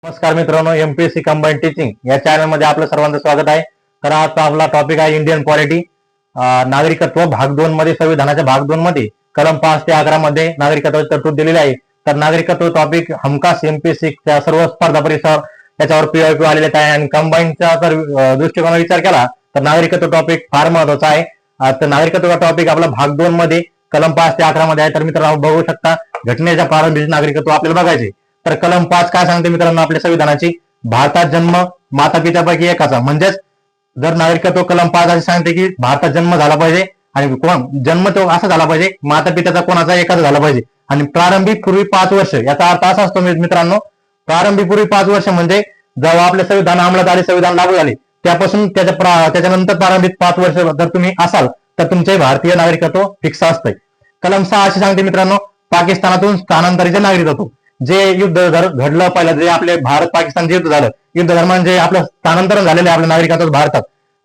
नमस्कार मित्रांनो, MPSC combined teaching या चॅनल मध्ये आपलं सर्वांचं स्वागत आहे. तर आजचा आपला टॉपिक आहे इंडियन पॉलिटी, नागरिकत्व भाग 2 मध्ये, संविधानाच्या भाग 2 मध्ये कलम 5 ते 11 मध्ये नागरिकत्वाची तरतूद दिलेली आहे. तर नागरिकत्व टॉपिक हमखास एमपीएससीच्या सर्व स्पर्धा परीक्षावर याच्यावर पीआयक्यू आलेले आहे आणि कंबाईंडचा जर दृष्टिकोनाने विचार केला तर नागरिकत्व टॉपिक फार महत्वाचा आहे. तर नागरिकत्व टॉपिक आपला भाग 2 मध्ये कलम 5 ते 11 मध्ये आहे. तर मित्रांनो बघू शकता, घटनेच्या प्रारंभी नागरिकत्व आपल्याला बघायचे. तर कलम 5 काय सांगते मित्रांनो आपल्या संविधानाची? भारतात जन्म माता पित्यापैकी एकाचा, म्हणजेच जर नागरिकत्व कलम 5 असे सांगते की भारतात जन्म झाला पाहिजे आणि कोण जन्म तो असा झाला पाहिजे, माता पित्याचा कोणाचा एकाचा झाला पाहिजे आणि प्रारंभिक पूर्वी 5 वर्ष. याचा अर्थ असा असतो मित्रांनो, प्रारंभिक पूर्वी 5 वर्ष म्हणजे जेव्हा आपले संविधान अंमलात आले, संविधान लागू झाले त्यापासून त्याच्यानंतर प्रारंभिक 5 वर्ष जर तुम्ही असाल तर तुमचे भारतीय नागरिकत्व फिक्स असते. कलम 6 असे सांगते मित्रांनो, पाकिस्तानातून स्थानांतरित नागरिकत्व. जे युद्ध घडलं पहिलं, जे आपले भारत पाकिस्तान युद्ध झालं, युद्ध दरम्यान जे आपलं स्थानांतरण झालेलं आहे आपल्या नागरिकत्व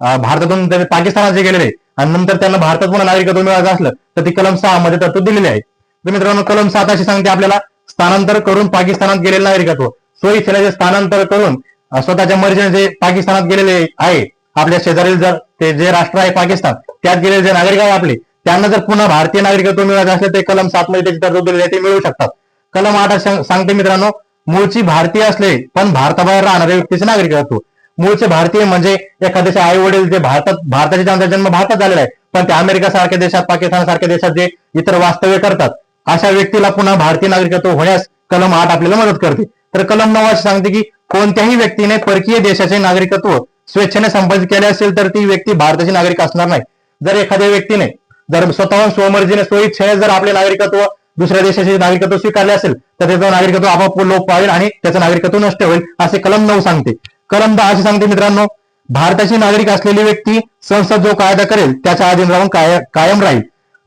भारतातून ते पाकिस्तानात जे गेलेले आणि नंतर त्यांना भारतात पुन्हा नागरिकत्व मिळायचं असलं तर ती कलम 6 मध्ये तरतूद दिलेली आहे. तर मित्रांनो कलम 7 अशी सांगते आपल्याला, स्थानांतर करून पाकिस्तानात गेलेले नागरिकत्व. सोयीचे स्थानांतर करून स्वतःच्या मर्जीने जे पाकिस्तानात गेलेले आहे, आपल्या शेजारील जर ते जे राष्ट्र आहे पाकिस्तान, त्यात गेलेले जे नागरिक आहे आपले, त्यांना जर पुन्हा भारतीय नागरिकत्व मिळायचं असलं ते कलम 7 मध्ये त्याची तरतूद दिलेली आहे, ते मिळू शकतात. कलम 8 सांगते मित्रांनो, मूळची भारतीय असले पण भारताबाहेर राहणाऱ्या व्यक्तीचे नागरिकत्व. मूळचे भारतीय म्हणजे एखाद्याचे आई वडील जे भारताचे त्यांचा जन्म भारतात झालेला आहे पण ते अमेरिका सारख्या देशात, पाकिस्तान सारख्या देशात जे इतर वास्तव्य करतात, अशा व्यक्तीला पुन्हा भारतीय नागरिकत्व होण्यास कलम 8 आपल्याला मदत करते. तर कलम 9 सांगते की कोणत्याही व्यक्तीने परकीय देशाचे नागरिकत्व स्वेच्छेने संपादित केले असेल तर ती व्यक्ती भारताची नागरिक असणार नाही. जर एखाद्या व्यक्तीने जर स्वतःहून स्वमर्जीने स्वइच्छेने जर आपले नागरिकत्व दुसऱ्या देशाचे नागरिकत्व स्वीकारले असेल तर त्याचं नागरिकत्व आपोआप लोप पावेल आणि त्याचं नागरिकत्व नष्ट होईल, असे कलम 9 सांगते. कलम 10 असे सांगते मित्रांनो, भारताची नागरिक असलेली व्यक्ती संसद जो कायदा करेल त्याच्या अधीन राहून कायम राहील.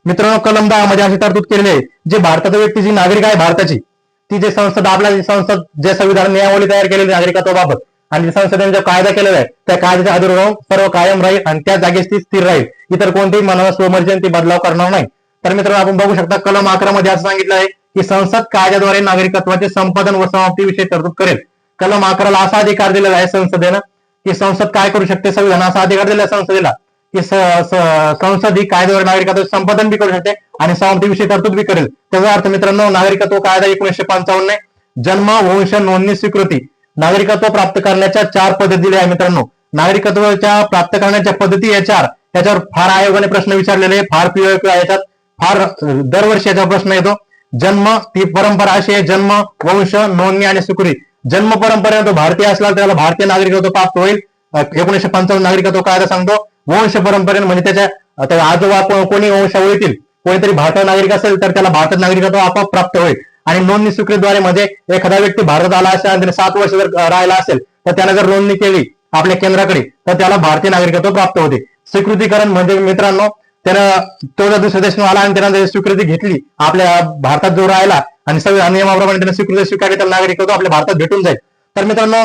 मित्रांनो कलम 10 मध्ये अशी तरतूद केलेली आहे, जे भारताची व्यक्ती जी नागरिक आहे भारताची, ती जे संसद आपल्या संसद जे संविधान नियमावली तयार केलेली नागरिकत्वाबाबत आणि संसदेने जो कायदा केलेला आहे त्या कायद्याच्या अधीन राहून सर्व कायम राहील आणि त्या जागेस ती स्थिर राहील. इतर कोणतेही मनाला स्वमर्जीने ती बदलाव करणार नाही. तर मित्रांनो आपण बघू शकता कलम 11 मध्ये असं सांगितलं आहे की संसद कायद्याद्वारे नागरिकत्वाचे संपादन व समाप्तीविषयी तरतूद करेल. कलम 11 ला असा अधिकार दिलेला आहे संसदेनं की संसद काय करू शकते, संविधान असा अधिकार दिलेला आहे संसदेला की संसद ही कायद्याद्वारे नागरिकत्वाचे संपादन बी करू शकते आणि समाप्तीविषयी तरतूद बी करेल. त्याचा अर्थ मित्रांनो, नागरिकत्व कायदा 1955 जन्म, वंश, नोंदणी, स्वीकृती, नागरिकत्व प्राप्त करण्याच्या 4 पद्धती दिल्या आहे. मित्रांनो नागरिकत्वाच्या प्राप्त करण्याच्या पद्धती या 4, त्याच्यावर फार आयोगाने प्रश्न विचारलेले, फार पीओक्यू याच्यात फार दरवर्षी याचा प्रश्न येतो. जन्म ती परंपरा अशी आहे, जन्म, वंश, नोंदणी आणि स्वीकृती. जन्म परंपरेने तो भारतीय असला तर त्याला भारतीय नागरिकत्व प्राप्त होईल, 1955 नागरिकत्व कायदा सांगतो. वंश परंपरेने म्हणजे त्याच्या आजोबा कोणी वंशावळीतील कोणीतरी भारतीय नागरिक असेल तर त्याला भारतात नागरिकत्व आपोआप प्राप्त होईल. आणि नोंदणी स्वीकृतीद्वारे म्हणजे एखादा व्यक्ती भारतात आला असेल आणि 7 वर्ष जर राहिला असेल तर त्याने जर नोंदणी केली आपल्या केंद्राकडे तर त्याला भारतीय नागरिकत्व प्राप्त होते. स्वीकृतीकरण म्हणजे मित्रांनो, त्यानं तो जर दुसऱ्या देशातून आला आणि त्यानं स्वीकृती घेतली, आपल्या भारतात जो राहिला आणि संविधान नियमाप्रमाणे त्याने स्वीकृती स्वीकारली तर नागरिकत्व आपल्या भारतात भेटून जाईल. तर मित्रांनो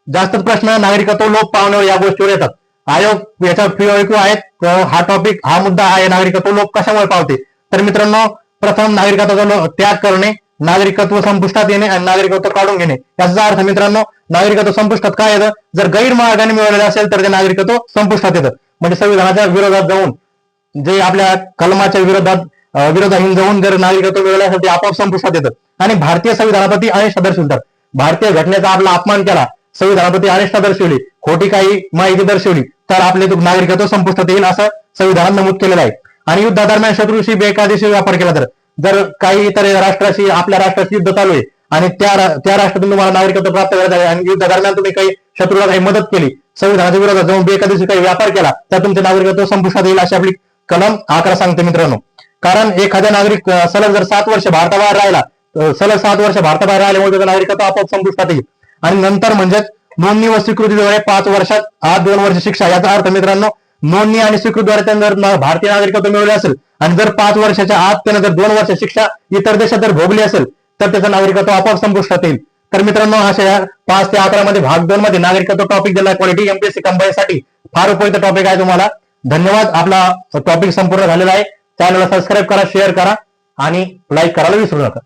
जास्त प्रश्न नागरिकत्व लोप पावण्यावर या गोष्टीवर येतात. आयोग याचा पीओक्यू आहेत, हा टॉपिक हा मुद्दा आहे, नागरिकत्व लोप कशामुळे पावते. तर मित्रांनो प्रथम नागरिकत्वाचा त्याग करणे, नागरिकत्व संपुष्टात येणे आणि नागरिकत्व काढून घेणे. याचा अर्थ मित्रांनो, नागरिकत्व संपुष्टात काय येतं, जर गैरमार्गाने मिळवलेलं असेल तर ते नागरिकत्व संपुष्टात येतं. म्हणजे संविधानाच्या विरोधात जाऊन, जे आपल्या कलमाच्या विरोधाहीन जाऊन जर नागरिकत्व मिळवलं असेल ते आपोआप संपुष्टात येतं. आणि भारतीय संविधानाप्रती अनिष्ठा दर्शवतात, भारतीय घटनेचा आपला अपमान केला, संविधानाप्रती अनिष्ठा दर्शवली, खोटी काही माहिती दर्शवली तर आपले नागरिकत्व संपुष्टात येईल असं संविधानात नमूद केलेलं आहे. आणि युद्धादरम्यान शत्रूशी बेकायदेशीर व्यापार केला तर, जर काही इतर राष्ट्राशी आपल्या राष्ट्राशी युद्ध चालू आहे आणि त्या राष्ट्रातून तुम्हाला नागरिकत्व प्राप्त करायचं आहे आणि युद्ध दरम्यान तुम्ही काही शत्रूला काही मदत केली, संविधानाच्या विरोधात जाऊन बेकायदेशीर काही व्यापार केला तर तुमचे नागरिकत्व संपुष्टात येईल अशी आपली कलम 11 सांगते मित्रांनो. कारण एखाद्या नागरिक सलग जर 7 वर्ष भारताबाहेर राहिला, सलग 7 वर्ष भारताबाहेर राहिल्यामुळे त्याचं नागरिकत्व आपोआप संपुष्टात येईल. आणि नंतर म्हणजे नोंदणी व स्वीकृतीद्वारे 5 वर्षात आत 2 वर्ष शिक्षा. याचा अर्थ मित्रांनो, नोंदणी आणि स्वीकृतीद्वारे त्यानं जर भारतीय नागरिकत्व मिळवले असेल आणि जर 5 वर्षाच्या आत त्यानं जर 2 वर्ष शिक्षा इतर देशात जर भोगली असेल तर त्याचं नागरिकत्व आपोआप संपुष्टात येईल. तर मित्रांनो अशा 5 ते 11 मध्ये भाग 2 मध्ये नागरिकत्व टॉपिक दिला क्वालिटी एमपीएससी कंबाईनसाठी फार उपयुक्त टॉपिक आहे तुम्हाला. धन्यवाद. आपला टॉपिक संपूर्ण झालेला आहे. चॅनलला सबस्क्राईब करा, शेअर करा आणि लाईक करायला विसरू नका.